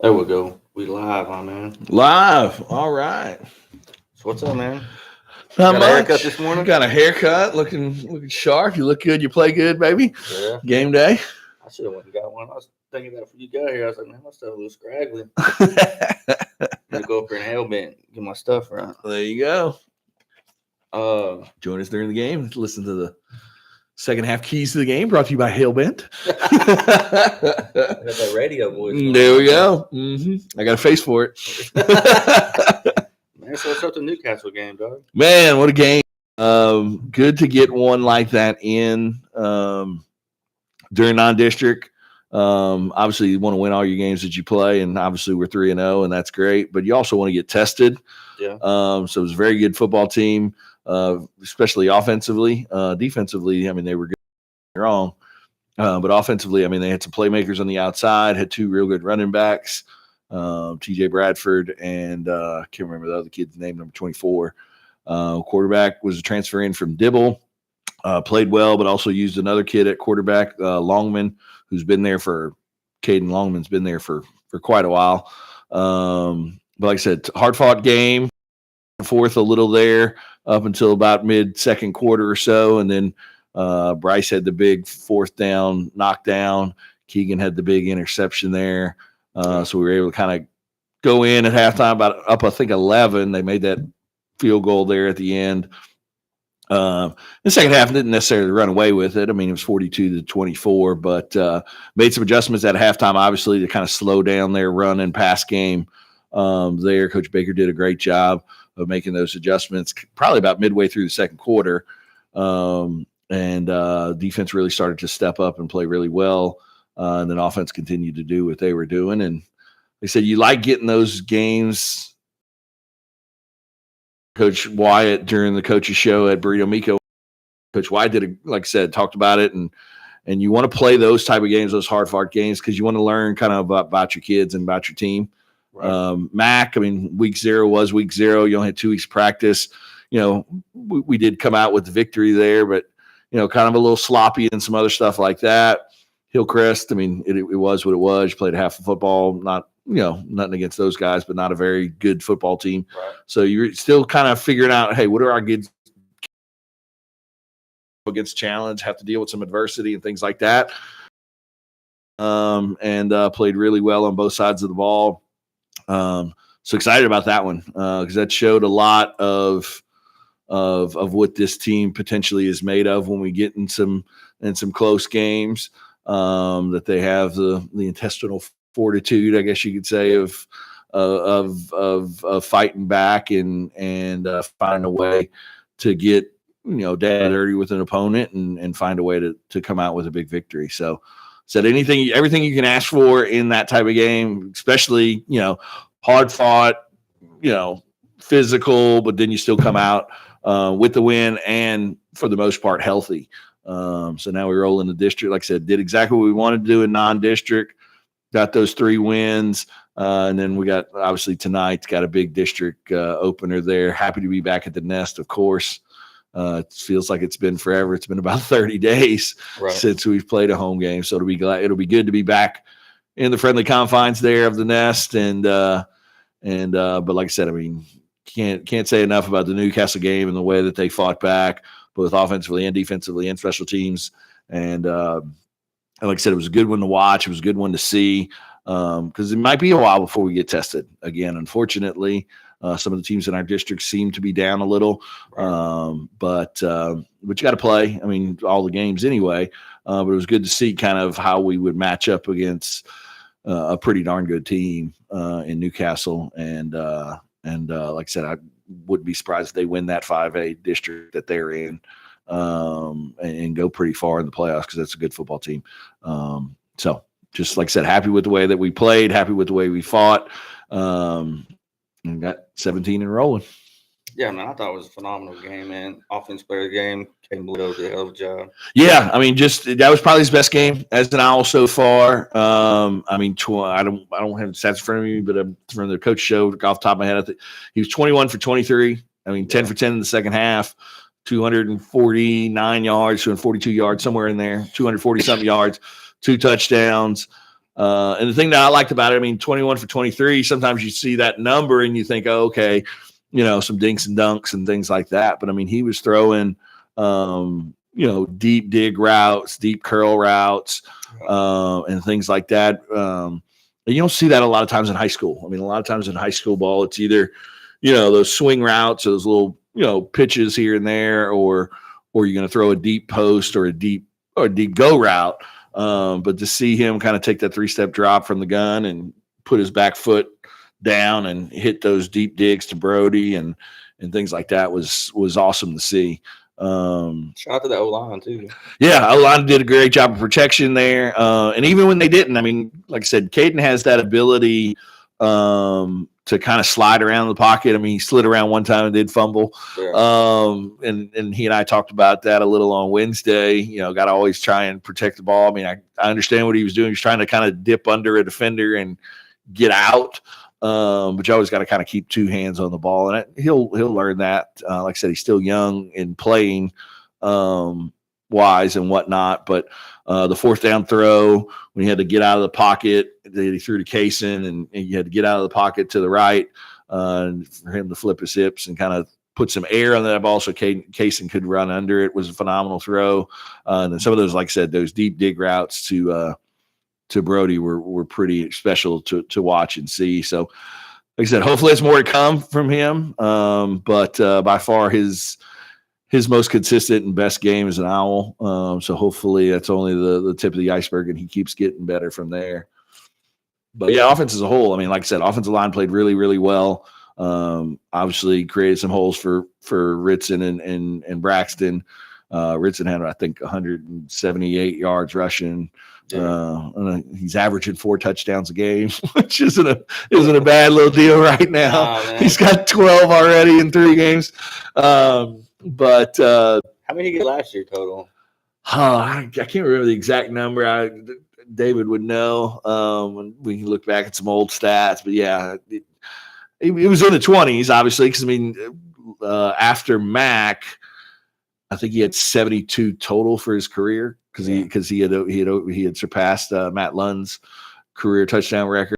There we go. We live, my man. Live. All right. So what's up, man? Not Got much. a haircut this morning? Got a haircut. Looking sharp. You look good. You play good, baby. Yeah. Game day. I should have went and got one. I was thinking that before you got here. I was like, man, my stuff a little scraggly. I'm gonna go up here and hell bent, get my stuff right. There you go. Join us during the game. Listen to the second half keys to the game. Brought to you by Hailbent. I got that radio voice. There we go. Mm-hmm. I got a face for it. Man, so what's up to Newcastle game, dog? Man, what a game. Good to get one like that in during non-district. Obviously, you want to win all your games that you play, and obviously we're 3-0, and that's great. But you also want to get tested. Yeah. So it was a very good football team, especially offensively. Defensively, I mean, they were good. Wrong. But offensively, I mean, they had some playmakers on the outside, had two real good running backs, TJ Bradford, and I can't remember the other kid's name, number 24. Quarterback was a transfer in from Dibble, played well, but also used another kid at quarterback, Longman, who's been there for Caden Longman's been there for quite a while. But like I said, hard-fought game, fourth a little there up until about mid-second quarter or so, and then Bryce had the big fourth down knockdown. Keegan had the big interception there. So we were able to kind of go in at halftime about up, I think, 11. They made that field goal there at the end. The second half didn't necessarily run away with it. I mean, it was 42-24, but made some adjustments at halftime, obviously, to kind of slow down their run and pass game there. Coach Baker did a great job of making those adjustments probably about midway through the second quarter. And defense really started to step up and play really well. And then offense continued to do what they were doing. And they said, you like getting those games. Coach Wyatt, during the coach's show at Burrito Mico, Coach Wyatt like I said, talked about it. And you want to play those type of games, those hard-fought games, because you want to learn kind of about your kids and about your team. Right. Mac, I mean, week 0 was week 0. You only had 2 weeks practice. You know, we did come out with the victory there, but kind of a little sloppy and some other stuff like that. Hillcrest, I mean, it was what it was. You played half of football, not, nothing against those guys, but not a very good football team. Right. So you're still kind of figuring out, hey, what are our kids against challenge, have to deal with some adversity and things like that. And played really well on both sides of the ball. So excited about that one because that showed a lot of what this team potentially is made of when we get in some close games. That they have the intestinal fortitude, I guess you could say, of fighting back and find a way to get dad dirty with an opponent and find a way to come out with a big victory. So said everything you can ask for in that type of game, especially hard fought, physical, but then you still come out with the win and for the most part healthy. So now we roll in the district. Like I said, did exactly what we wanted to do in non-district, got those 3 wins. And then we got, obviously tonight, got a big district opener there. Happy to be back at the Nest, of course. It feels like it's been forever. It's been about 30 days since we've played a home game. So it'll be good to be back in the friendly confines there of the Nest. But like I said, I mean, can't say enough about the Newcastle game and the way that they fought back, both offensively and defensively and special teams. And like I said, it was a good one to watch. It was a good one to see because it might be a while before we get tested again. Unfortunately, some of the teams in our district seem to be down a little, but you got to play. I mean, all the games anyway. But it was good to see kind of how we would match up against a pretty darn good team in Newcastle. And like I said, I wouldn't be surprised if they win that 5A district that they're in and go pretty far in the playoffs because that's a good football team. So just like I said, happy with the way that we played, happy with the way we fought, and got 17 and rolling. Yeah, man, I thought it was a phenomenal game, man. Offense player of the game, Caden Bluto did a hell of a job. Yeah, I mean, that was probably his best game as an owl so far. I mean, I don't have the stats in front of me, but from the coach show off the top of my head, I think he was 21 for 23. I mean, 10 for 10 in the second half, 249 yards, 242 yards, somewhere in there, 240 something yards, 2 touchdowns. And the thing that I liked about it, I mean, 21 for 23, sometimes you see that number and you think, oh, okay, some dinks and dunks and things like that. But I mean, he was throwing, deep dig routes, deep curl routes, and things like that. And you don't see that a lot of times in high school. I mean, a lot of times in high school ball, it's either, those swing routes, or those little, pitches here and there, or you're going to throw a deep post or a deep go route. But to see him kind of take that 3-step drop from the gun and put his back foot down and hit those deep digs to Brody and things like that was awesome to see. Shout out to the O-line too. Yeah, O-line did a great job of protection there. And even when they didn't, I mean, like I said, Caden has that ability to kind of slide around the pocket. I mean, he slid around one time and did fumble. Yeah. And he and I talked about that a little on Wednesday. Got to always try and protect the ball. I mean, I understand what he was doing. He was trying to kind of dip under a defender and get out. But you always got to kind of keep two hands on the ball, and he'll learn that. Like I said, he's still young in playing wise and whatnot. But the 4th down throw, when he had to get out of the pocket, he threw to Kaysen, and you had to get out of the pocket to the right for him to flip his hips and kind of put some air on that ball so Kaysen could run under it. Was a phenomenal throw. And then some of those, like I said, those deep dig routes to Brody were pretty special to watch and see. So, like I said, hopefully there's more to come from him. But by far his most consistent and best game is an Owl. So hopefully that's only the tip of the iceberg, and he keeps getting better from there. But yeah, offense as a whole, I mean, like I said, offensive line played really, really well. Obviously created some holes for Ritson and Braxton. Ritson had, I think, 178 yards rushing. He's averaging 4 touchdowns a game, which isn't a bad little deal right now. He's got 12 already in 3 games. But how many did he get last year total? I can't remember the exact number. David would know when we can look back at some old stats. But yeah, it was in the 20s, obviously, because I mean, after Mac, I think he had 72 total for his career because he had surpassed Matt Lund's career touchdown record.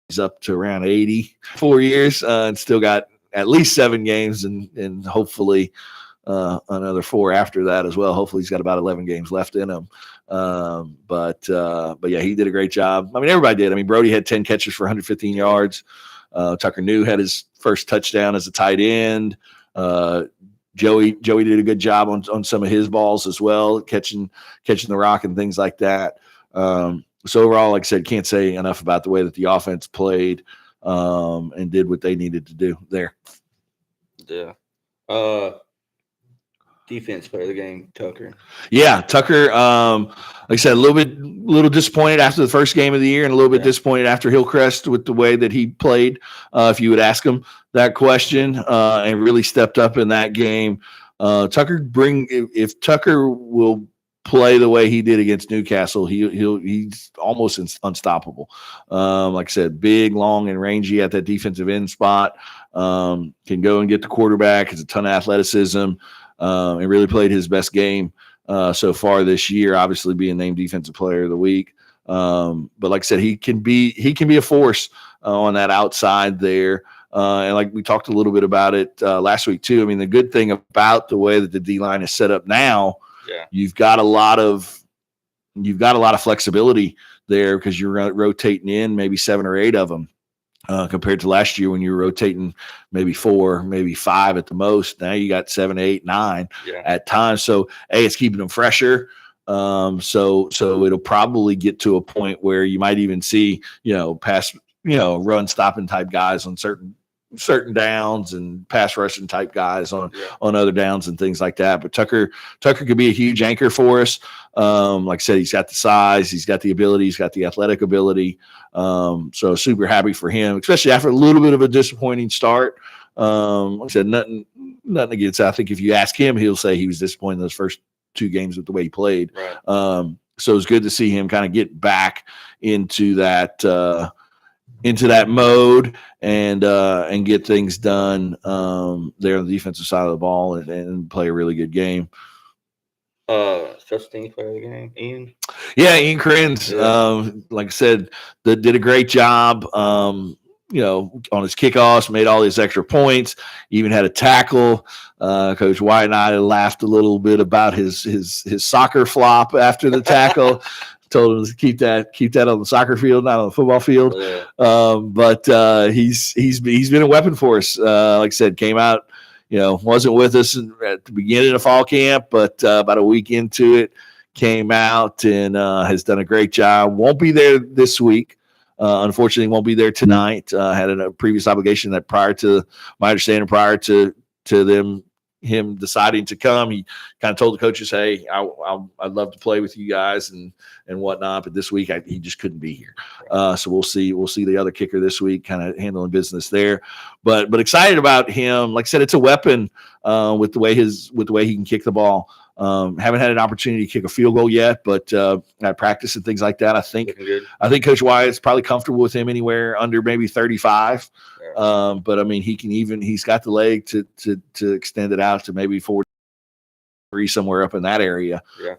He's up to around 80 4 years and still got at least 7 games and hopefully another 4 after that as well. Hopefully he's got about 11 games left in him. But yeah, he did a great job. I mean, everybody did. I mean, Brody had 10 catches for 115 yards. Tucker New had his first touchdown as a tight end. Joey did a good job on some of his balls as well, catching the rock and things like that. So overall, like I said, can't say enough about the way that the offense played and did what they needed to do there. Yeah. Defense player of the game, Tucker. Yeah, Tucker. Like I said, a little disappointed after the first game of the year, and a little bit disappointed after Hillcrest with the way that he played. If you would ask him that question, and really stepped up in that game. If Tucker will play the way he did against Newcastle, he's almost unstoppable. Like I said, big, long, and rangy at that defensive end spot. Can go and get the quarterback. Has a ton of athleticism. And really played his best game so far this year, obviously being named Defensive Player of the Week. But like I said, he can be a force on that outside there. And like we talked a little bit about it last week too. I mean, the good thing about the way that the D-line is set up now, you've got a lot of flexibility there because you're rotating in maybe 7 or 8 of them. Compared to last year when you were rotating maybe 4, maybe 5 at the most. Now you got 7, 8, 9 at times. So it's keeping them fresher. So it'll probably get to a point where you might even see, pass, run stopping type guys on certain downs and pass rushing type guys on other downs and things like that. But Tucker could be a huge anchor for us. Like I said, he's got the size, he's got the ability, he's got the athletic ability. So super happy for him, especially after a little bit of a disappointing start. Like I said, nothing against. I think if you ask him, he'll say he was disappointed in those first 2 games with the way he played. Right. So it's good to see him kind of get back into that mode and get things done there on the defensive side of the ball and play a really good game. Special teams player of the game, Ian. Yeah, Ian Crins, like I said, did a great job. On his kickoffs, made all these extra points. Even had a tackle. Coach White and I laughed a little bit about his soccer flop after the tackle. Told him to keep that on the soccer field, not on the football field. Yeah. But he's been a weapon for us. Like I said, came out. Wasn't with us at the beginning of fall camp, but about a week into it, came out and has done a great job. Won't be there this week. Unfortunately, won't be there tonight. Had a previous obligation that prior to him deciding to come, he kind of told the coaches, "Hey, I'd love to play with you guys and whatnot." But this week, he just couldn't be here. So we'll see the other kicker this week, kind of handling business there. But excited about him. Like I said, it's a weapon with the way he can kick the ball. Haven't had an opportunity to kick a field goal yet, but I practice and things like that. I think Coach Wyatt's probably comfortable with him anywhere under maybe 35. Yeah. But I mean, he's got the leg to extend it out to maybe 43 somewhere up in that area. Yeah.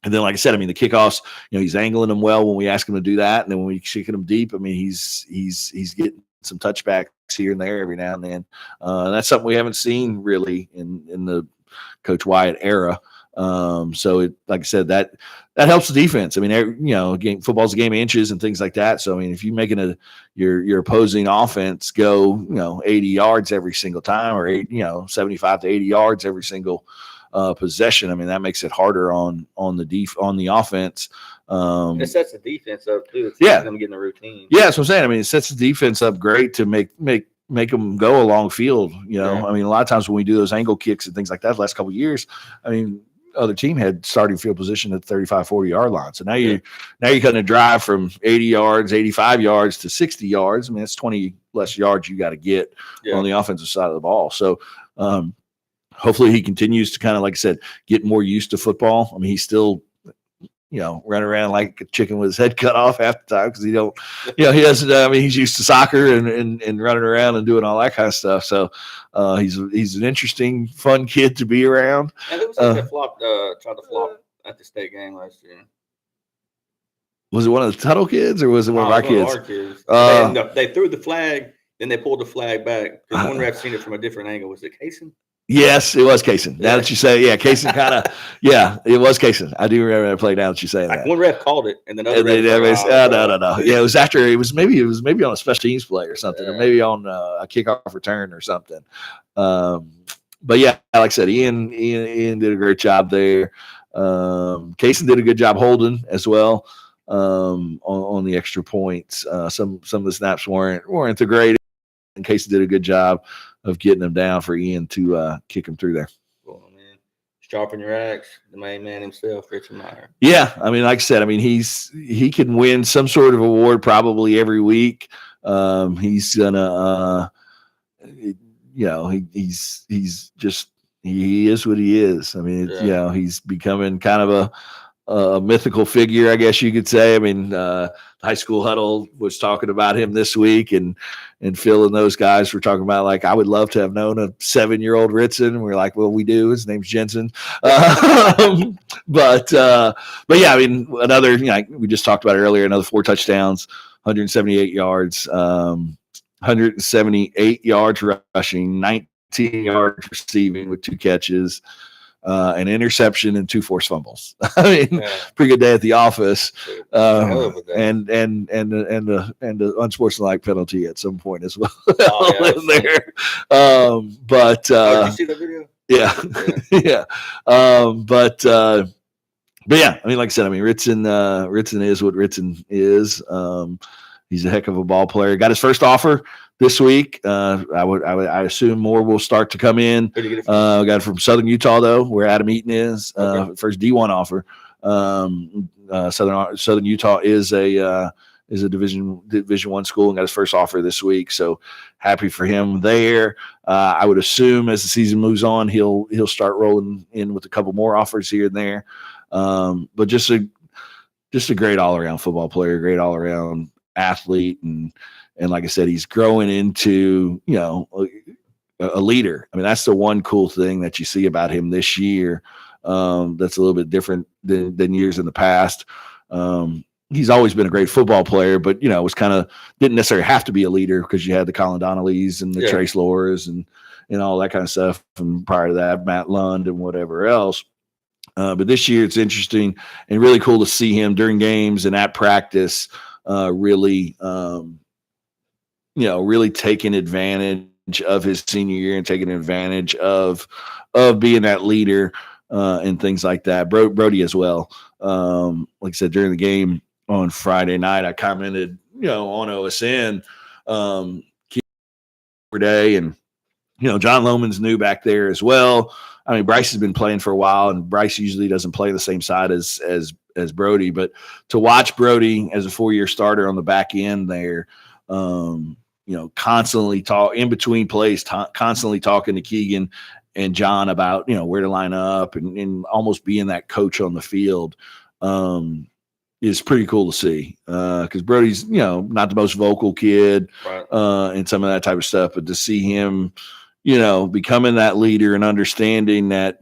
And then, like I said, I mean, the kickoffs, he's angling them well when we ask him to do that, and then when we kicking them deep, I mean, he's getting some touchbacks here and there every now and then. And that's something we haven't seen really in the Coach Wyatt era. So it, like I said, that helps the defense. I mean, football's a game of inches and things like that. So I mean, if you're making your opposing offense go, 80 yards every single time, or 75 to 80 yards every single possession, I mean, that makes it harder on the offense. It sets the defense up too. Yeah, them getting a routine. Yeah, that's what I'm saying. I mean, it sets the defense up great to make them go along field. Yeah. I mean, a lot of times when we do those angle kicks and things like that the last couple of years, I mean, other team had starting field position at 35, 40 yard line. So now you're cutting a drive from 80 yards, 85 yards to 60 yards. I mean, that's 20 less yards you got to get on the offensive side of the ball. So hopefully he continues to kind of, like I said, get more used to football. I mean, he's still running around like a chicken with his head cut off half the time because he doesn't. I mean, he's used to soccer and running around and doing all that kind of stuff. So he's an interesting, fun kid to be around. And there was tried to flop at the state game last year. Was it one of the Tuttle kids or was it one of our kids? Our kids. They threw the flag, then they pulled the flag back because one ref seen it from a different angle. Was it Kaysen? Yes, it was Kaysen. Now that you say, Kaysen kind of, it was Kaysen. I do remember that play. Now that you say that, one ref called it, and then other no. Yeah, it was after. It was maybe on a special teams play or something, or maybe on a kickoff return or something. But yeah, like I said, Ian did a great job there. Kaysen did a good job holding as well on the extra points. Some of the snaps weren't the greatest, and Kaysen did a good job of getting them down for Ian to kick him through there. Well, man, sharpen your axe. The main man himself, Richard Meyer. Yeah, I mean, like I said, I mean, he can win some sort of award probably every week. He's gonna, he is what he is. I mean, he's becoming kind of a mythical figure, I guess you could say. I mean, High School Huddle was talking about him this week, and Phil and those guys were talking about, like, I would love to have known a 7-year-old Ritson. And we're like, well, we do. His name's Jensen. But yeah, I mean, another, we just talked about it earlier, another 4 touchdowns, 178 yards, 178 yards rushing, 19 yards receiving with 2 catches. An interception and 2 forced fumbles. I mean, pretty good day at the office. And the unsportsmanlike penalty at some point as well. There. But did you see the video? Yeah. But yeah, I mean, like I said, I mean, Ritson is what Ritson is. He's a heck of a ball player. Got his first offer this week. I assume more will start to come in. Got it from Southern Utah though, where Adam Eaton is. First D1 offer. Southern Utah is a Division I school and got his first offer this week. So happy for him there. I would assume as the season moves on, he'll start rolling in with a couple more offers here and there. But just a great all around football player, great all around athlete, and like I said, he's growing into a leader. I mean, that's the one cool thing that you see about him this year. That's a little bit different than years in the past. He's always been a great football player, but was kind of didn't necessarily have to be a leader because you had the Colin Donnellys and the Trace Loras and all that kind of stuff. And prior to that, Matt Lund and whatever else. But this year it's interesting and really cool to see him during games and at practice, really taking advantage of his senior year and taking advantage of being that leader and things like that. Brody as well. Like I said, during the game on Friday night, I commented, on OSN day, and John Lohman's new back there as well. I mean, Bryce has been playing for a while, and Bryce usually doesn't play the same side as Brody. But to watch Brody as a 4-year starter on the back end there, constantly talk in between plays, constantly talking to Keegan and John about where to line up and almost being that coach on the field is pretty cool to see. Because Brody's not the most vocal kid, right. And some of that type of stuff, but to see him becoming that leader and understanding that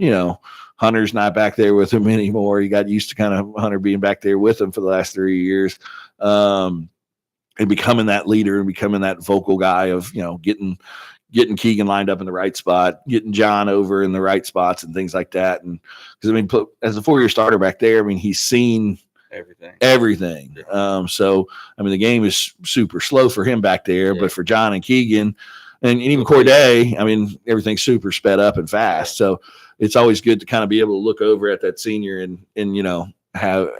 Hunter's not back there with him anymore. He got used to kind of Hunter being back there with him for the last 3 years. And becoming that leader and becoming that vocal guy of, getting Keegan lined up in the right spot, getting John over in the right spots and things like that. And because, as a 4-year starter back there, he's seen everything. So, the game is super slow for him back there, but for John and Keegan and even Corday, everything's super sped up and fast. Yeah. So it's always good to kind of be able to look over at that senior and have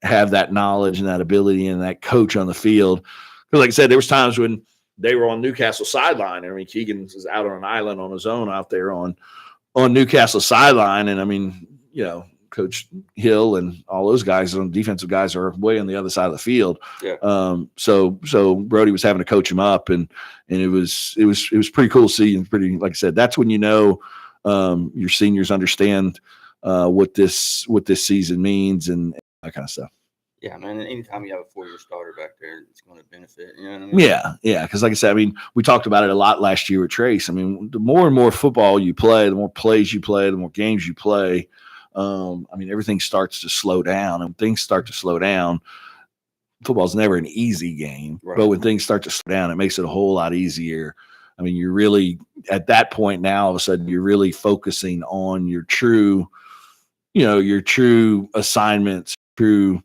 that knowledge and that ability and that coach on the field. Because like I said, there was times when they were on Newcastle sideline. Keegan was out on an island on his own out there on Newcastle sideline. And Coach Hill and all those guys on defensive guys are way on the other side of the field. Yeah. So Brody was having to coach him up and it was pretty cool to see, and pretty, like I said, that's when your seniors understand what this season means and that kind of stuff. Yeah, man. Anytime you have a 4-year starter back there, it's going to benefit. You know what I mean? Yeah. Because like I said, we talked about it a lot last year with Trace. The more and more football you play, the more plays you play, the more games you play. Everything starts to slow down, and things start to slow down. Football's never an easy game, right. But when things start to slow down, it makes it a whole lot easier. You're really at that point now. All of a sudden, you're really focusing on your true assignments, true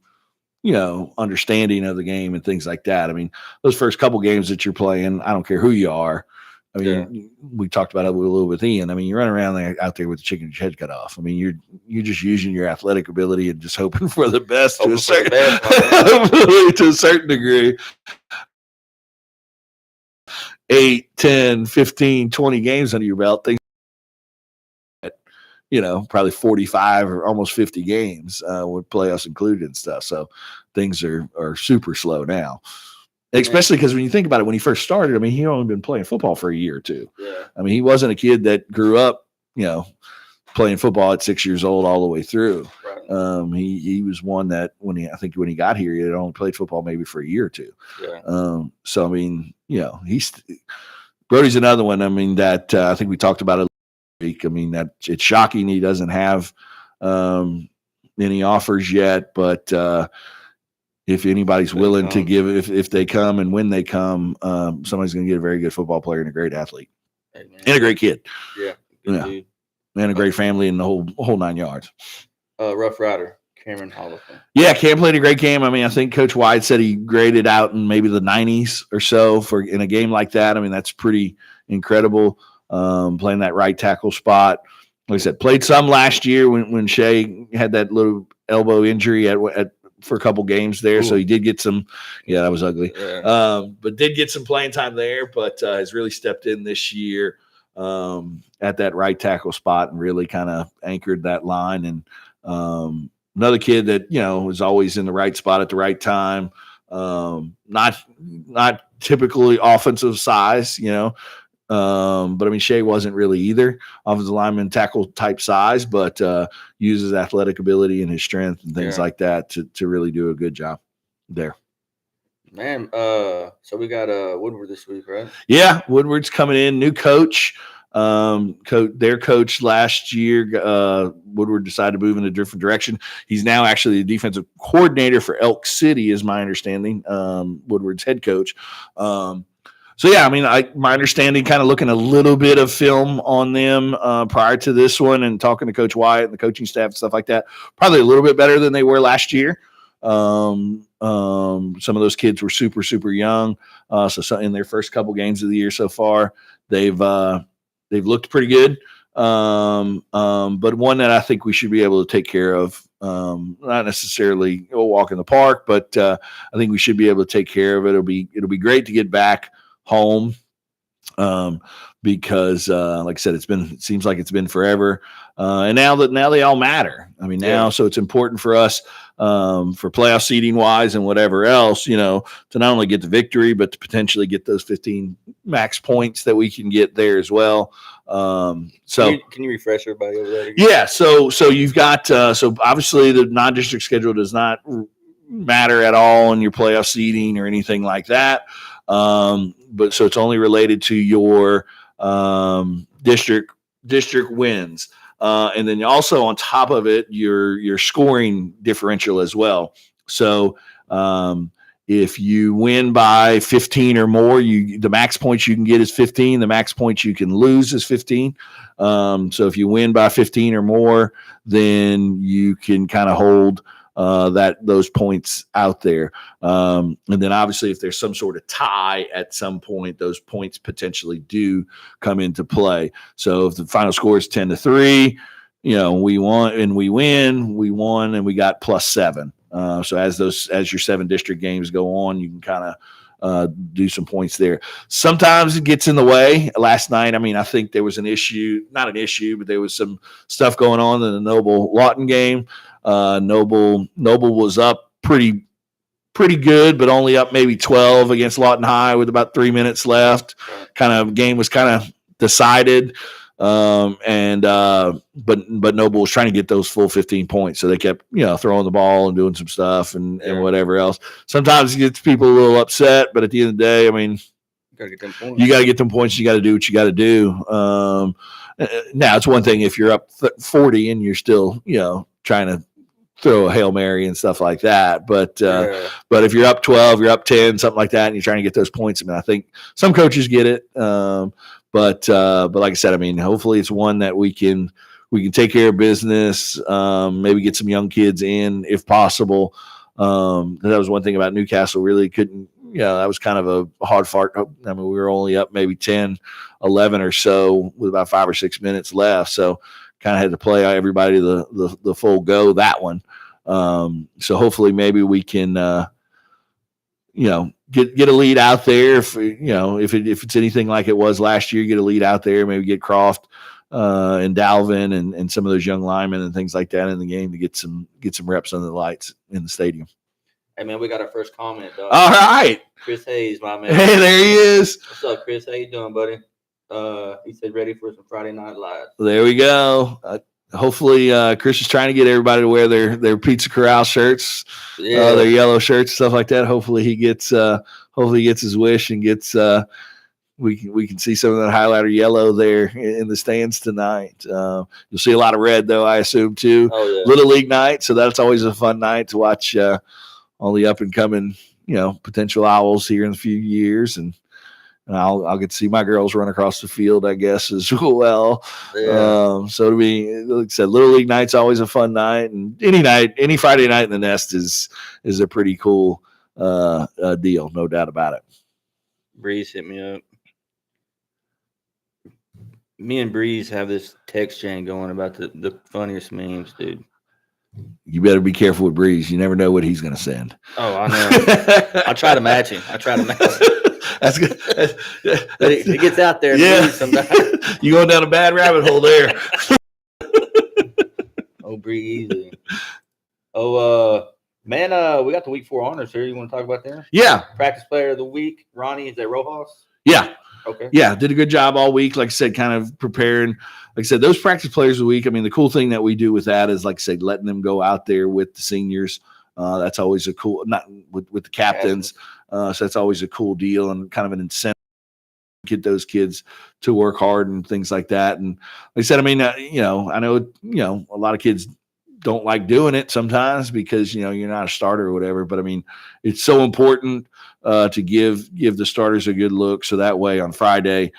understanding of the game and things like that. Those first couple games that you're playing, I don't care who you are. We talked about it a little with Ian. You run around out there with the chicken head cut off. You're just using your athletic ability and just hoping for the best to a certain degree. 8, 10, 15, 20 games under your belt, things probably 45 or almost 50 games with playoffs included and stuff. So things are super slow now. Especially because when you think about it, when he first started, he only been playing football for a year or two. Yeah. He wasn't a kid that grew up, playing football at 6 years old all the way through. Right. He was one that when he got here, he had only played football maybe for a year or two. Yeah. Brody's another one. That I think we talked about it last week. That it's shocking he doesn't have any offers yet, but if anybody's willing to give, if they come and when they come, somebody's going to get a very good football player and a great athlete. And a great kid. Yeah. Dude. And a great family and the whole 9 yards. Rough Rider, Cameron Hollifant. Yeah, Cam played a great game. I think Coach White said he graded out in maybe the 90s or so in a game like that. That's pretty incredible. Playing that right tackle spot. Like I said, played some last year when Shea had that little elbow injury for a couple games there. Ooh. So he did get some, that was ugly. Yeah. But did get some playing time there, but has really stepped in this year at that right tackle spot and really kind of anchored that line. And another kid that, was always in the right spot at the right time. Not typically offensive size, but Shea wasn't really either offensive lineman tackle type size, but uses athletic ability and his strength and things like that to really do a good job there. Man, so we got Woodward this week, right? Yeah, Woodward's coming in, new coach. Their coach last year, Woodward, decided to move in a different direction. He's now actually the defensive coordinator for Elk City, is my understanding. Woodward's head coach. So yeah, I mean, my understanding, kind of looking a little bit of film on them prior to this one, and talking to Coach Wyatt and the coaching staff and stuff like that, probably a little bit better than they were last year. Some of those kids were super, super young. So in their first couple games of the year so far, they've looked pretty good. But one that I think we should be able to take care of. Not necessarily a walk in the park, but I think we should be able to take care of it. It'll be great to get back home, because like I said, it seems like it's been forever, and now they all matter. I mean, so it's important for us, for playoff seeding wise and whatever else, to not only get the victory, but to potentially get those 15 max points that we can get there as well. So can you refresh everybody over there? Yeah. So you've got, so obviously the non-district schedule does not matter at all in your playoff seeding or anything like that. But so it's only related to your district wins, and then also on top of it, your scoring differential as well. So if you win by 15 or more, the max points you can get is 15. The max points you can lose is 15. So if you win by 15 or more, then you can kind of hold those points out there. And then obviously if there's some sort of tie at some point, those points potentially do come into play. So if the final score is 10-3, we won and we won and we got +7. So as your 7 district games go on, you can kind of do some points there. Sometimes it gets in the way. Last night, I mean, I think there was not an issue, but there was some stuff going on in the Noble Lawton game. Noble was up pretty good, but only up maybe 12 against Lawton High with about 3 minutes left. Game was kind of decided. But Noble was trying to get those full 15 points. So they kept, throwing the ball and doing some stuff and whatever else. Sometimes it gets people a little upset, but at the end of the day, I mean, you got to get them points. You got to do what you got to do. Now it's one thing if you're up 40 and you're still, trying to throw a Hail Mary and stuff like that. But if you're up 12, you're up 10, something like that, and you're trying to get those points, I mean, I think some coaches get it. But like I said, I mean, hopefully it's one that we can take care of business, maybe get some young kids in if possible. That was one thing about Newcastle, really couldn't, that was kind of a hard fart. I mean, we were only up maybe 10, 11 or so with about 5 or 6 minutes left. So kind of had to play everybody the full go that one. So hopefully maybe we can, get a lead out there. If it's anything like it was last year, get a lead out there, maybe get Croft and Dalvin and some of those young linemen and things like that in the game to get some reps under the lights in the stadium. Hey man, we got our first comment, dog. All right. Chris Hayes, my man. Hey, there he is. What's up, Chris? How you doing, buddy? He said ready for some Friday Night Live. There we go. Hopefully, Chris is trying to get everybody to wear their Pizza Corral shirts, their yellow shirts, stuff like that. Hopefully, he gets his wish and gets. We can see some of that highlighter yellow there in the stands tonight. You'll see a lot of red though, I assume too. Oh, yeah. Little League night, so that's always a fun night to watch. All the up and coming, potential Owls here in a few years, and I'll get to see my girls run across the field, I guess, as well. Yeah. So to be, like I said, Little League night's always a fun night, and any Friday night in the Nest is a pretty cool deal, no doubt about it. Breeze hit me up. Me and Breeze have this text chain going about the funniest memes, dude. You better be careful with Breeze. You never know what he's going to send. Oh, I know. I try to match him. That's good. It gets out there. Yeah. Sometimes. You're going down a bad rabbit hole there. Oh, breathe easy. Oh, man, we got the week 4 honors here. You want to talk about them? Yeah. Practice player of the week, Ronnie, is that Rojas? Yeah. Okay. Yeah, did a good job all week. Like I said, kind of preparing. Like I said, those practice players of the week, I mean, the cool thing that we do with that is, like I said, letting them go out there with the seniors. That's always a cool – not with the captains. So that's always a cool deal and kind of an incentive. get those kids to work hard and things like that. And like I said, I mean, I know, a lot of kids don't like doing it sometimes because, you're not a starter or whatever, but I mean, it's so important to give the starters a good look. So that way on Friday,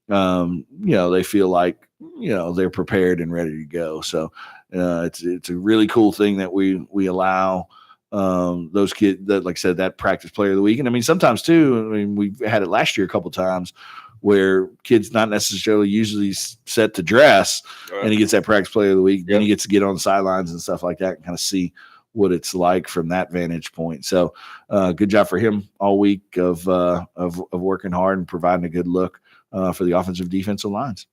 they feel like, they're prepared and ready to go. So it's a really cool thing that we allow those kids that, like I said, that practice player of the week. And I mean, sometimes too, we've had it last year a couple of times where kids not necessarily usually set to dress, right, and he gets that practice player of the week. Yep. Then he gets to get on the sidelines and stuff like that and kind of see what it's like from that vantage point. So good job for him all week of working hard and providing a good look for the offensive defensive lines.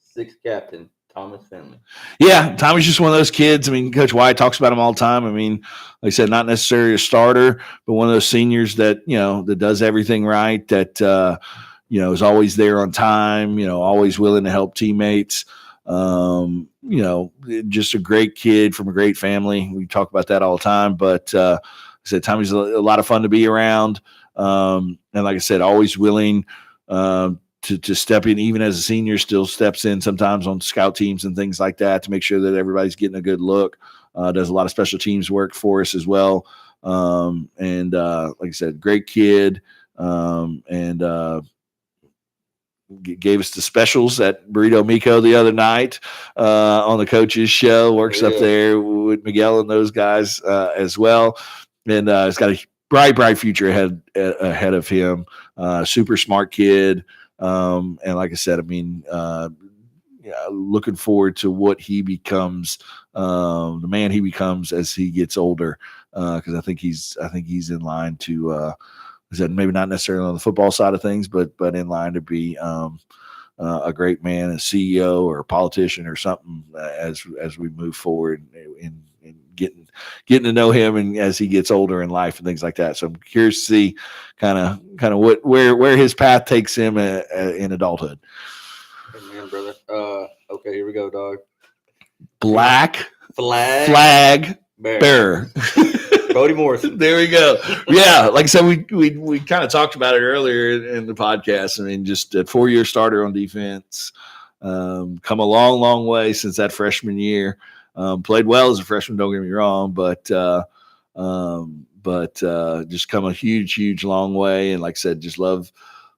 Sixth captain, Thomas Finley. Yeah, Tommy's just one of those kids. I mean, Coach White talks about him all the time. I mean, like I said, not necessarily a starter, but one of those seniors that, that does everything right, that, is always there on time, always willing to help teammates. Just a great kid from a great family. We talk about that all the time, but like I said, Tommy's a lot of fun to be around. And like I said, always willing to step in, even as a senior, still steps in sometimes on scout teams and things like that to make sure that everybody's getting a good look. Does a lot of special teams work for us as well. And like I said, great kid. And gave us the specials at Burrito Miko the other night on the coach's show. Works up there with Miguel and those guys as well. And he's got a bright future ahead of him. Super smart kid. And like I said, I mean, looking forward to what he becomes, the man he becomes as he gets older. Because I think he's in line to, maybe not necessarily on the football side of things, but in line to be a great man, a CEO or a politician or something as we move forward in getting to know him and as he gets older in life and things like that. So I'm curious to see kind of where his path takes him in adulthood. Amen, brother. Okay, here we go, dog. Black flag bearer. Brody Morrison. There we go. Yeah, like I said, we kind of talked about it earlier in the podcast. I mean, just a 4-year starter on defense. Come a long way since that freshman year. Played well as a freshman, don't get me wrong, but just come a huge long way. And like I said, just love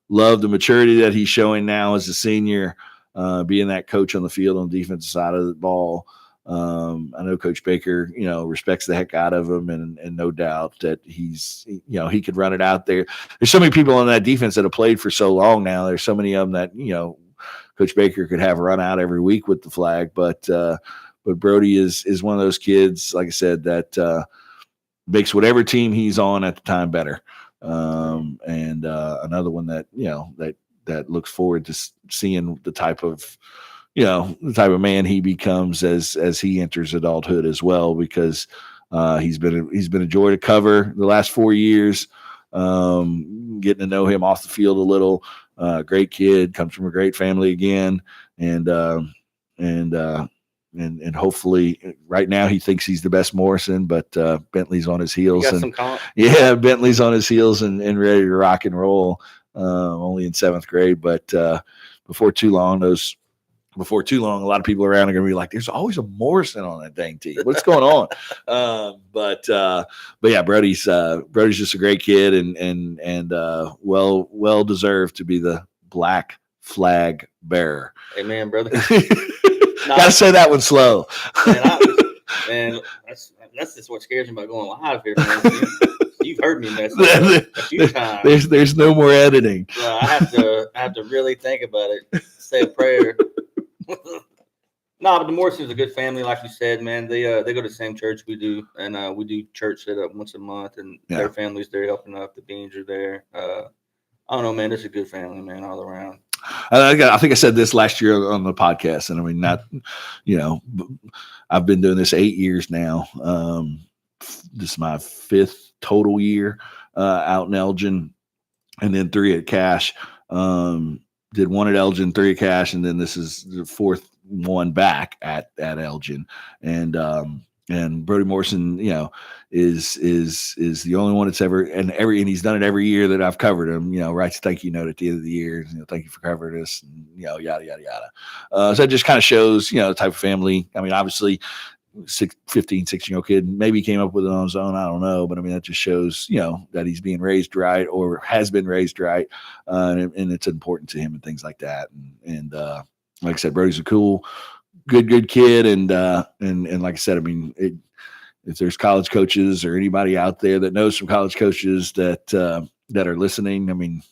the maturity that he's showing now as a senior, being that coach on the field on the defensive side of the ball. I know Coach Baker, respects the heck out of him, and no doubt that he's, he could run it out there. There's so many people on that defense that have played for so long now. There's so many of them that, Coach Baker could have run out every week with the flag, but Brody is one of those kids, like I said, that makes whatever team he's on at the time better. And another one that, that looks forward to seeing the type of man he becomes as he enters adulthood as well, because he's been a joy to cover the last 4 years. Getting to know him off the field a little. Great kid, comes from a great family again, and hopefully right now he thinks he's the best Morrison, but Bentley's on his heels. Bentley's on his heels and ready to rock and roll. Only in 7th grade, but before too long, a lot of people around are going to be like, there's always a Morrison on that dang team. What's going on? But yeah, Brody's just a great kid and well deserved to be the black flag bearer. Amen, brother. Gotta say that one slow. Man, that's just what scares me about going live here, man. You've heard me mess up a few times. There's no more editing. I have to really think about it. Say a prayer. No, but the Morrisons are a good family, like you said, man. They go to the same church we do, and we do church set up once a month, and their family's there helping up. The Beans are there. I don't know, man. It's a good family, man, all around. I think I said this last year on the podcast, and I mean, not, I've been doing this 8 years now. This is my 5th total year out in Elgin, and then 3 at Cache. Did 1 at Elgin, 3 at Cache, and then this is the 4th one back at Elgin. And And Brody Morrison, is the only one that's ever and he's done it every year that I've covered him. Writes a thank you note at the end of the year. Thank you for covering us. And, yada yada yada. So it just kind of shows the type of family. I mean, obviously, 16-year-old kid maybe came up with it on his own. I don't know, but I mean that just shows that he's being raised right or has been raised right, and it's important to him and things like that. And like I said, Brody's a cool, good kid, and like I said, I mean, if there's college coaches or anybody out there that knows some college coaches that are listening, I mean,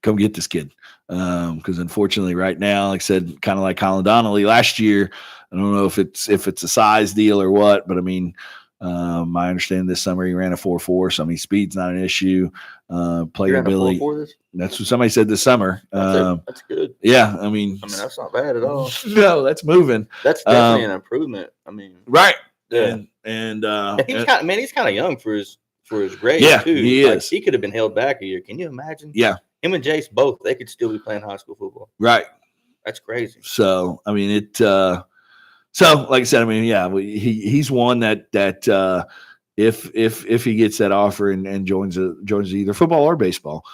come get this kid, because unfortunately, right now, like I said, kind of like Colin Donnelly last year, I don't know if it's a size deal or what, but I mean, I understand this summer he ran a 4.4, so I mean, speed's not an issue. Playability. That's what somebody said this summer. That's good. Yeah, I mean, that's not bad at all. No, that's moving. That's definitely an improvement. I mean, right. Yeah. And he's kind of young for his grade. Yeah, too. He is. He could have been held back a year. Can you imagine? Yeah. Him and Jace both, they could still be playing high school football. Right. That's crazy. So I mean so like I said, I mean, yeah, he's one that if he gets that offer and joins either football or baseball,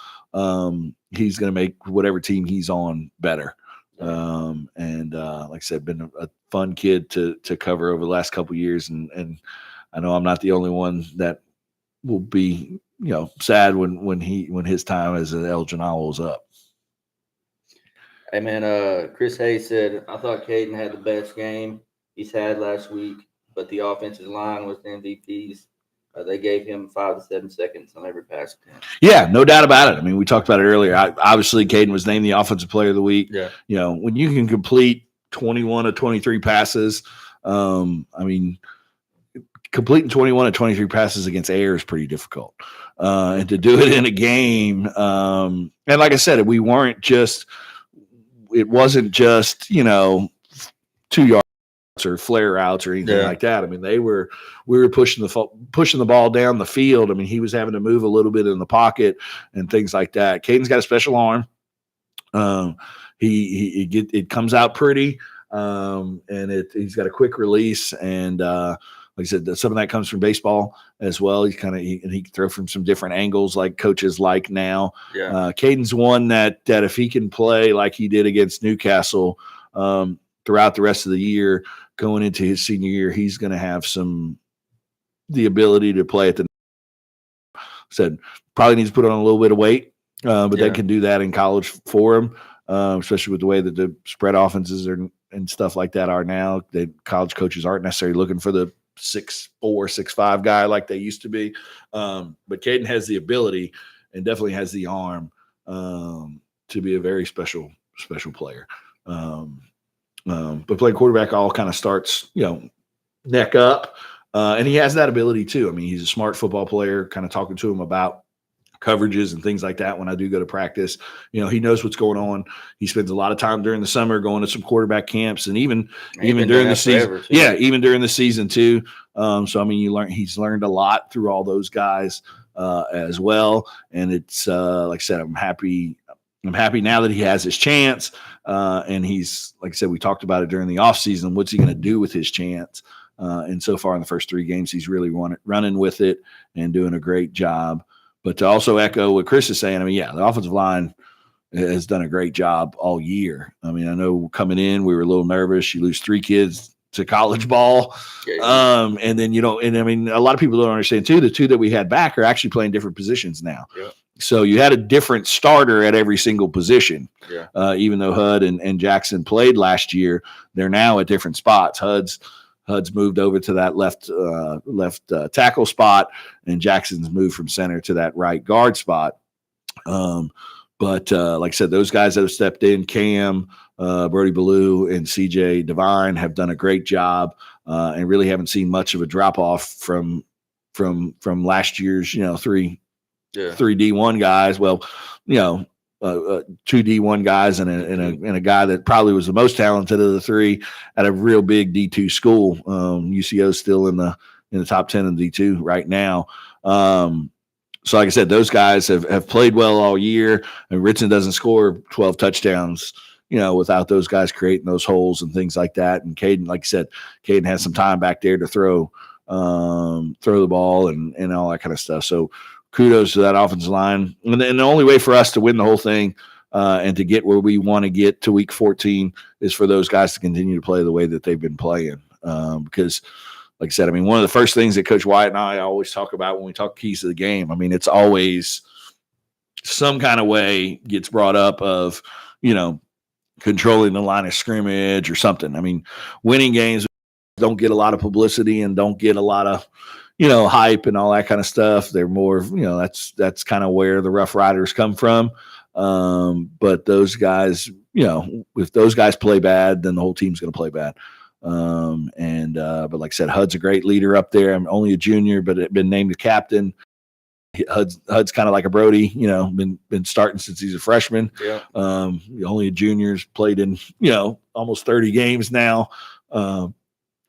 he's going to make whatever team he's on better. And like I said, been a fun kid to cover over the last couple of years, and I know I'm not the only one that will be sad when his time as an El Janal is up. Hey man, Chris Hayes said, I thought Caden had the best game he's had last week, but the offensive line was the MVPs. They gave him 5 to 7 seconds on every pass attempt. Yeah, no doubt about it. I mean, we talked about it earlier. Obviously, Caden was named the offensive player of the week. Yeah. When you can complete 21 of 23 passes, I mean, completing 21 of 23 passes against air is pretty difficult. And to do it in a game, and like I said, it wasn't just 2 yards or flare outs or anything like that. I mean, we were pushing the ball down the field. I mean, he was having to move a little bit in the pocket and things like that. Caden's got a special arm. It comes out pretty, and he's got a quick release, and like I said, some of that comes from baseball as well. He can throw from some different angles like coaches like now. Yeah. Caden's one that if he can play like he did against Newcastle throughout the rest of the year, going into his senior year, he's going to have the ability to play at the said probably needs to put on a little bit of weight, but they can do that in college for him, especially with the way that the spread offenses and stuff like that are now. The college coaches aren't necessarily looking for the 6'4", 6'5" guy like they used to be. But Caden has the ability and definitely has the arm to be a very special player. But playing quarterback all kind of starts, neck up. And he has that ability too. I mean, he's a smart football player, kind of talking to him about coverages and things like that when I do go to practice. He knows what's going on. He spends a lot of time during the summer going to some quarterback camps, and even during the season. Even during the season too. So I mean, he's learned a lot through all those guys as well. And it's like I said, I'm happy now that he has his chance. And he's, like I said, we talked about it during the offseason. What's he going to do with his chance? And so far in the first 3 games, he's really running with it and doing a great job. But to also echo what Chris is saying, I mean, the offensive line has done a great job all year. I mean, I know coming in, we were a little nervous. You lose 3 kids to college ball. And then and I mean, a lot of people don't understand too, the 2 that we had back are actually playing different positions now. Yeah. So you had a different starter at every single position. Yeah. Even though Hud and Jackson played last year, they're now at different spots. Hud's moved over to that left tackle spot, and Jackson's moved from center to that right guard spot. But like I said, those guys that have stepped in, Cam, Brody Ballou, and CJ Devine have done a great job, and really haven't seen much of a drop off from last year's 3 D1 guys. Well, 2 D1 guys and a guy that probably was the most talented of the 3 at a real big D2 school. UCO's still in the top 10 in D2 right now. So like I said, those guys have played well all year, and Ritson doesn't score 12 touchdowns without those guys creating those holes and things like that. And Caden, like I said, Caden has some time back there to throw the ball and all that kind of stuff. So kudos to that offensive line. And then the only way for us to win the whole thing and to get where we want to get to week 14 is for those guys to continue to play the way that they've been playing. Because like I said, I mean, one of the first things that Coach Wyatt and I always talk about when we talk keys to the game, I mean, it's always some kind of way gets brought up of, controlling the line of scrimmage or something. I mean, winning games don't get a lot of publicity and don't get a lot of, hype and all that kind of stuff. They're more, that's kind of where the Rough Riders come from. But those guys, if those guys play bad, then the whole team's going to play bad. But like I said, Hud's a great leader up there. I'm only a junior, but been named the captain. Hud's kind of like a Brody, been starting since he's a freshman. Yeah. Only a junior's played in, almost 30 games now.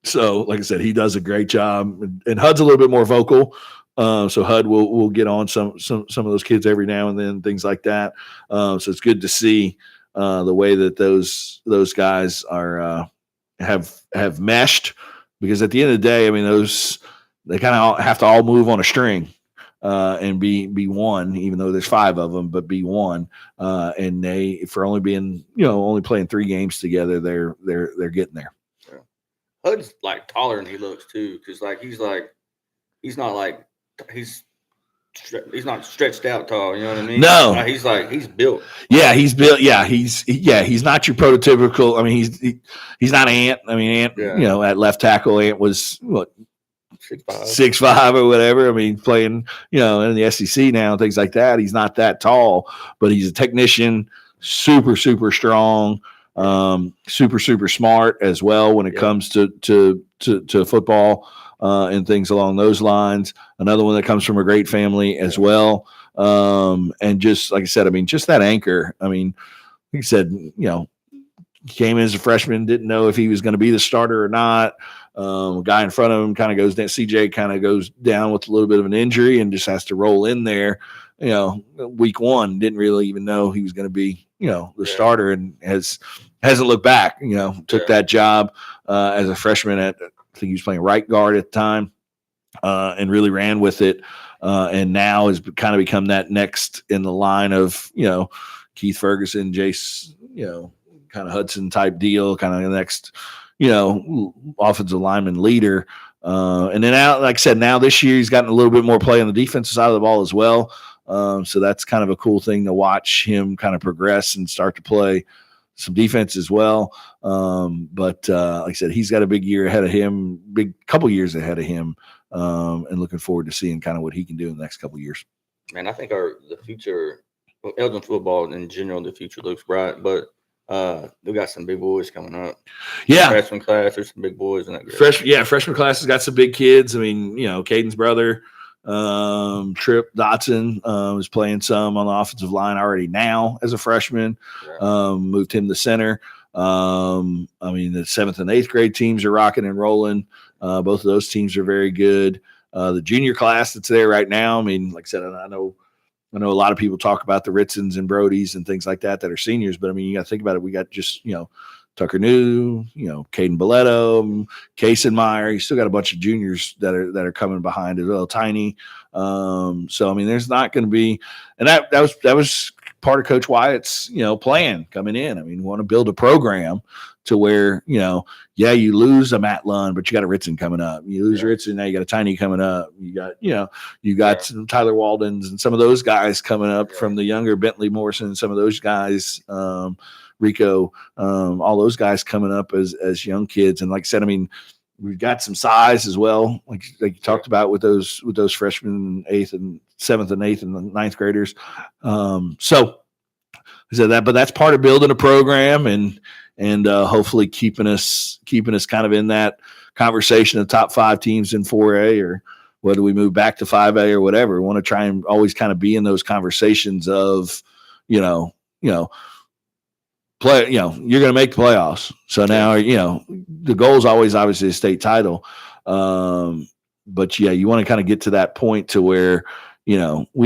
So like I said, he does a great job, and Hud's a little bit more vocal. So Hud will get on some of those kids every now and then, things like that. So it's good to see the way that those guys are have meshed, because at the end of the day, I mean, they kind of have to all move on a string and be one, even though there's 5 of them, but be one. And they, for only being only playing 3 games together, they're getting there. Yeah. Hud's like taller than he looks too, because he's not stretched out tall. You know what I mean? No, he's built. Yeah, he's built. Yeah, he's not your prototypical. I mean, he's not Ant. I mean, Ant, at left tackle, Ant was what 6'5" or whatever. I mean, playing in the SEC now, things like that. He's not that tall, but he's a technician, super strong, super smart as well when it comes to football. And things along those lines. Another one that comes from a great family as well. And just like I said, I mean, just that anchor. I mean, like I said, came in as a freshman, didn't know if he was going to be the starter or not. A guy in front of him kind of goes down. CJ kind of goes down with a little bit of an injury and just has to roll in there. Week 1, didn't really even know he was going to be, the starter, and hasn't looked back. Took that job as a freshman at, I think he was playing right guard at the time, and really ran with it. And now has kind of become that next in the line of, Keith Ferguson, Jace, kind of Hudson type deal, kind of the next, offensive lineman leader. And then now, like I said, now this year he's gotten a little bit more play on the defensive side of the ball as well. So that's kind of a cool thing to watch him kind of progress and start to play some defense as well. But like I said, he's got a big year ahead of him, big couple years ahead of him, and looking forward to seeing kind of what he can do in the next couple of years. Man, I think the future, Elgin football in general, the future looks bright, but we got some big boys coming up. Yeah. Freshman class, there's some big boys in that group. Freshman class has got some big kids. I mean, Caden's brother, Trip Dotson, is playing some on the offensive line already now as a freshman. Moved him to center. I mean, the 7th and 8th grade teams are rocking and rolling. Both of those teams are very good. The junior class that's there right now, I mean, like I said, I know a lot of people talk about the Ritsons and Brodies and things like that are seniors, but I mean, you got to think about it. We got just, Tucker New, Caden Boletto, Kaysen-Meyer. You still got a bunch of juniors that are coming behind as well, Tiny. So I mean, there's not going to be, and that was part of Coach Wyatt's plan coming in. I mean, we want to build a program to where you lose a Matt Lund, but you got a Ritson coming up. You lose Ritson, now you got a Tiny coming up. You got some Tyler Waldens and some of those guys coming up from the younger Bentley Morrison, some of those guys. Rico, all those guys coming up as young kids. And like I said, I mean, we've got some size as well, like you talked about with those freshmen, 7th and 8th and the 9th graders. So I said that, but that's part of building a program and hopefully keeping us kind of in that conversation of top 5 teams in 4A, or whether we move back to 5A or whatever. We want to try and always kind of be in those conversations of, play, you're going to make the playoffs. So now, the goal is always obviously a state title. But you want to kind of get to that point to where, we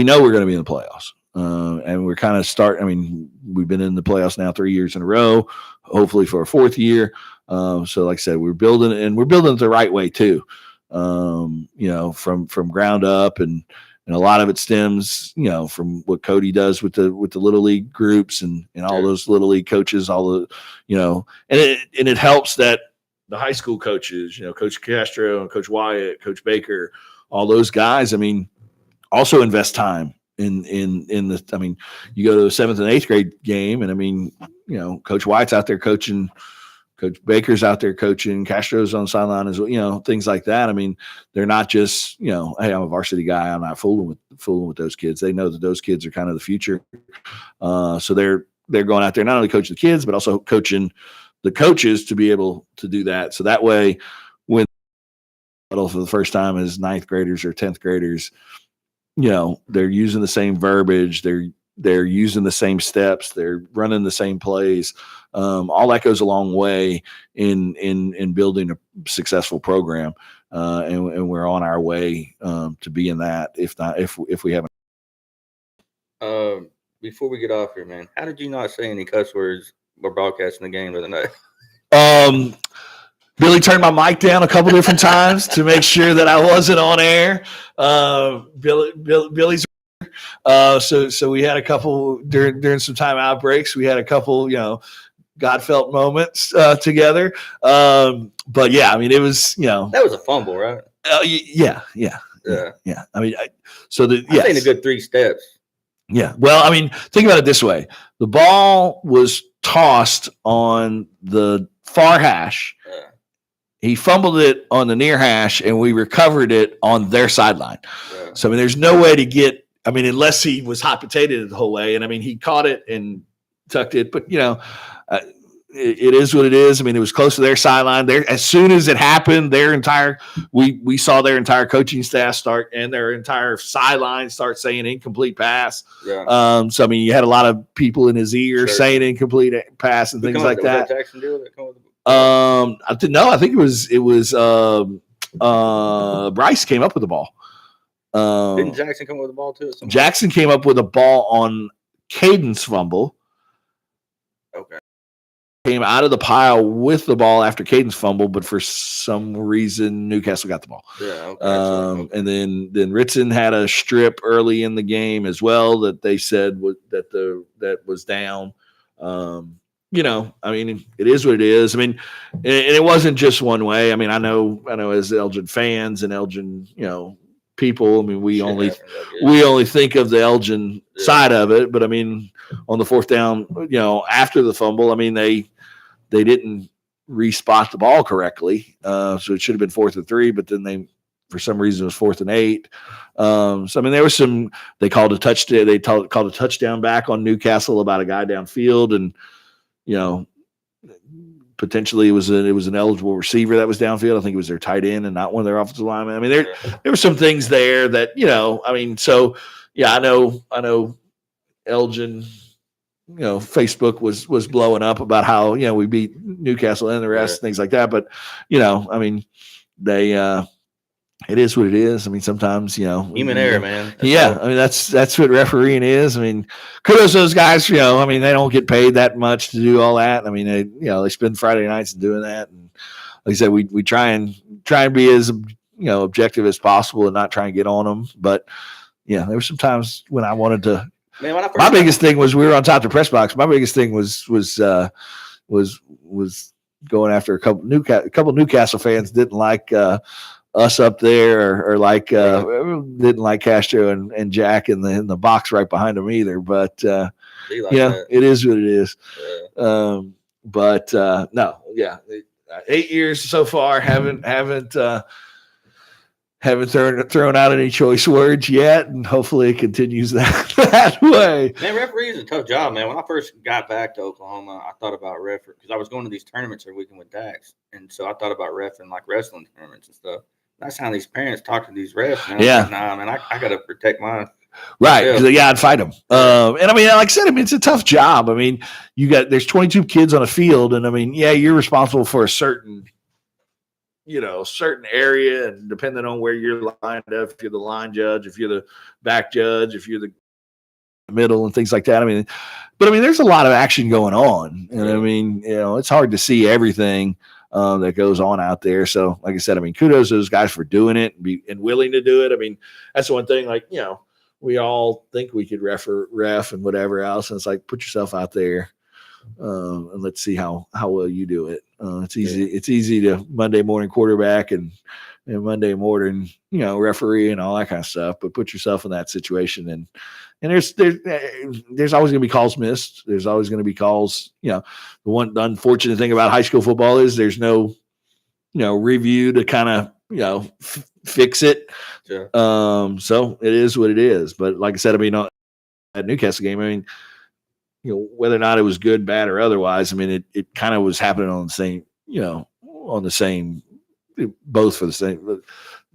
know we're going to be in the playoffs. And we're kind of I mean, we've been in the playoffs now 3 years in a row, hopefully for a fourth year. So like I said, we're building it the right way too. From ground up, and a lot of it stems, from what Cody does with the little league groups and all those little league coaches, all the, and it helps that the high school coaches, Coach Castro and Coach Wyatt, Coach Baker, all those guys, I mean, also invest time in the, I mean, you go to the 7th and 8th grade game, and I mean, Coach Wyatt's out there coaching, Coach Baker's out there coaching, Castro's on the sideline as well, things like that. I mean, they're not just, hey, I'm a varsity guy, I'm not fooling with those kids. They know that those kids are kind of the future. So they're going out there not only coaching the kids, but also coaching the coaches to be able to do that. So that way, when for the first time as 9th graders or 10th graders, they're using the same verbiage, they're using the same steps, they're running the same plays. All that goes a long way in building a successful program, and we're on our way to being that. If we haven't. Before we get off here, man, how did you not say any cuss words while broadcasting the game the other night? Billy turned my mic down a couple different times to make sure that I wasn't on air. Billy's. So we had a couple during some timeout breaks. We had a couple, God felt moments together. But yeah, I mean, it was, that was a fumble, right? Yeah. I mean, I think a good 3 steps. Yeah. Well, I mean, think about it this way: the ball was tossed on the far hash. Yeah. He fumbled it on the near hash, and we recovered it on their sideline. Yeah. So I mean, there's no way to get. I mean, unless he was hot potatoed the whole way, and I mean, he caught it and tucked it. But it is what it is. I mean, it was close to their sideline. There, as soon as it happened, we saw their entire coaching staff start and their entire sideline start saying incomplete pass. Yeah. So I mean, you had a lot of people in his ear saying incomplete pass and things like that. Jackson do it? I didn't know. I think it was Bryce came up with the ball. Didn't Jackson come up with the ball too? Jackson came up with a ball on Caden's fumble. Okay. Came out of the pile with the ball after Caden's fumble, but for some reason Newcastle got the ball. Yeah. Okay. And then Ritson had a strip early in the game as well that they said that was down. I mean, it is what it is. I mean, and it wasn't just one way. I mean, I know as Elgin fans and Elgin, people, I mean, we only think of the Elgin side of it, but I mean, on the 4th down, after the fumble, I mean, they didn't respot the ball correctly. So it should have been 4th and 3, but then for some reason, it was 4th and 8. So, I mean, there was they called a touchdown. They called a touchdown back on Newcastle about a guy downfield, and, potentially it was an eligible receiver that was downfield. I think it was their tight end and not one of their offensive linemen. I mean, there were some things there that, I mean, so yeah, I know Elgin, Facebook was blowing up about how, we beat Newcastle and the rest, things like that. But, I mean, it is what it is. I mean, sometimes, human error, man. I mean, that's what refereeing is. I mean, kudos to those guys, I mean, they don't get paid that much to do all that. I mean, they spend Friday nights doing that. And like I said, we try and be as, objective as possible and not try and get on them. But there were some times when I wanted to, my biggest thing was we were on top of the press box. My biggest thing was going after a couple Newcastle fans didn't like, us up there or like didn't like Castro and Jack in the box right behind them either. But it is what it is. Yeah. But no, 8 years so far haven't thrown out any choice words yet, and hopefully it continues that way. Man, referee is a tough job, man. When I first got back to Oklahoma, I thought about referee because I was going to these tournaments every weekend with Dax, and so I thought about reffing like wrestling tournaments and stuff. That's how these parents talk to these refs. Man. Yeah. Like, nah, man, I got to protect mine. Right. Because I'd fight them. And I mean, like I said, I mean, it's a tough job. I mean, there's 22 kids on a field, and I mean, you're responsible for a certain area, and depending on where you're lined up, if you're the line judge, if you're the back judge, if you're the middle and things like that. I mean, there's a lot of action going on, and I mean, it's hard to see everything that goes on out there. So, like I said, I mean, kudos to those guys for doing it and willing to do it. I mean, that's one thing. Like, we all think we could ref and whatever else, and it's like, put yourself out there, and let's see how well you do it. It's easy. It's easy to Monday morning quarterback and Monday morning, referee and all that kind of stuff. But put yourself in that situation, and there's always going to be calls missed. There's always going to be calls. The unfortunate thing about high school football is there's no, review to kind of fix it. Sure. So it is what it is. But like I said, I mean, at Newcastle game, I mean, whether or not it was good, bad, or otherwise, I mean, it kind of was happening on the same, both for the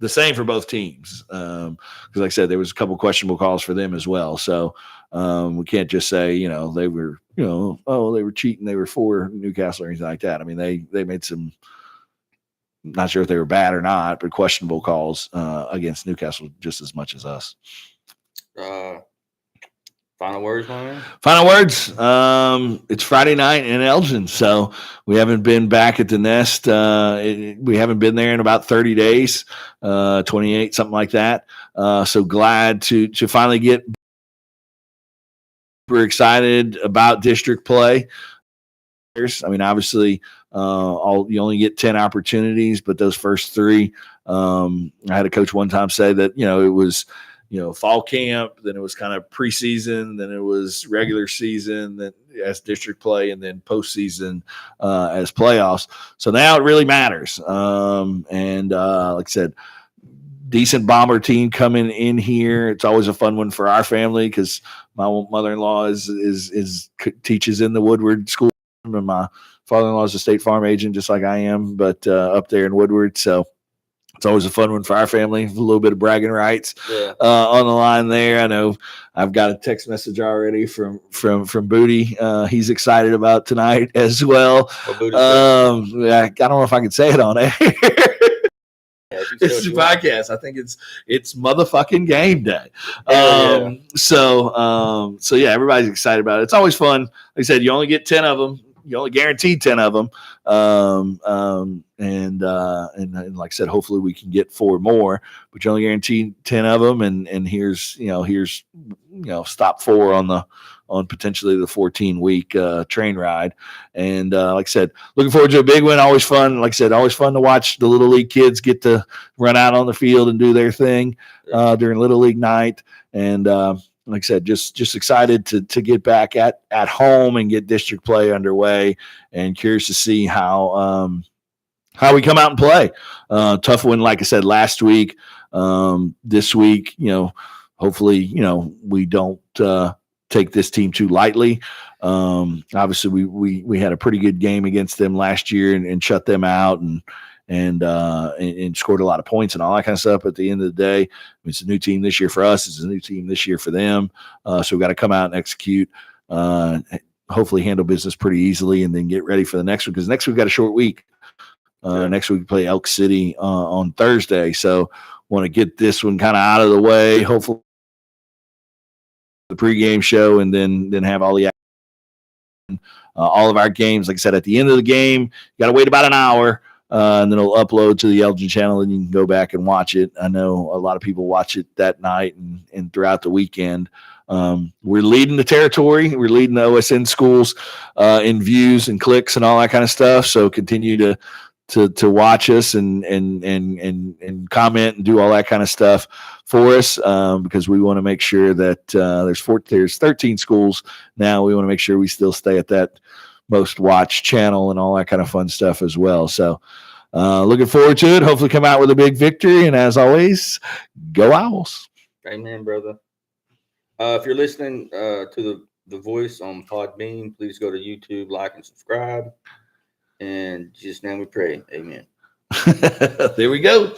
same for both teams. Because like I said, there was a couple questionable calls for them as well. So we can't just say, they were, they were cheating, they were for Newcastle or anything like that. I mean, they made some, not sure if they were bad or not, but questionable calls against Newcastle just as much as us. Final words, my man? Final words. It's Friday night in Elgin, so we haven't been back at the Nest. We haven't been there in about 30 days, 28, something like that. So glad to finally get. We're excited about district play. I mean, obviously, you only get 10 opportunities, but those first 3, I had a coach one time say that, it was, fall camp, then it was kind of preseason, then it was regular season, then as district play, and then postseason as playoffs. So now it really matters. And like I said, decent bomber team coming in here. It's always a fun one for our family because my mother-in-law teaches in the Woodward school, and my father-in-law is a State Farm agent, just like I am, but up there in Woodward. So it's always a fun one for our family. A little bit of bragging rights on the line there. I know I've got a text message already from Booty. He's excited about tonight as well. I don't know if I can say it on air. It's a podcast. I think it's motherfucking game day. So yeah, everybody's excited about it. It's always fun. Like I said, you only get 10 of them. You only guaranteed 10 of them. And like I said, hopefully we can get 4 more, but you only guaranteed 10 of them. And here's stop 4 on potentially the 14-week train ride. And like I said, looking forward to a big one. Always fun. Like I said, always fun to watch the Little League kids get to run out on the field and do their thing during Little League night. And like I said, just excited to get back at home and get district play underway, and curious to see how we come out and play. Tough one, like I said, last week. This week, hopefully, we don't take this team too lightly. Obviously, we had a pretty good game against them last year and shut them out and scored a lot of points and all that kind of stuff. But at the end of the day, it's a new team this year for us. It's a new team this year for them. So we've got to come out and execute, hopefully handle business pretty easily, and then get ready for the next one. Because next week we've got a short week. Next week we play Elk City on Thursday. So want to get this one kind of out of the way, hopefully the pregame show, and then have all of our games. Like I said, at the end of the game, you got to wait about an hour. And then it'll upload to the Elgin channel, and you can go back and watch it. I know a lot of people watch it that night and throughout the weekend. We're leading the territory. We're leading the OSN schools in views and clicks and all that kind of stuff. So continue to watch us and comment and do all that kind of stuff for us, because we want to make sure that there's 13 schools now. We want to make sure we still stay at that most watched channel and all that kind of fun stuff as well. So looking forward to it. Hopefully come out with a big victory. And as always, go Owls. Amen, brother. If you're listening to the voice on Podbean, please go to YouTube, like, and subscribe. And just now we pray. Amen. There we go.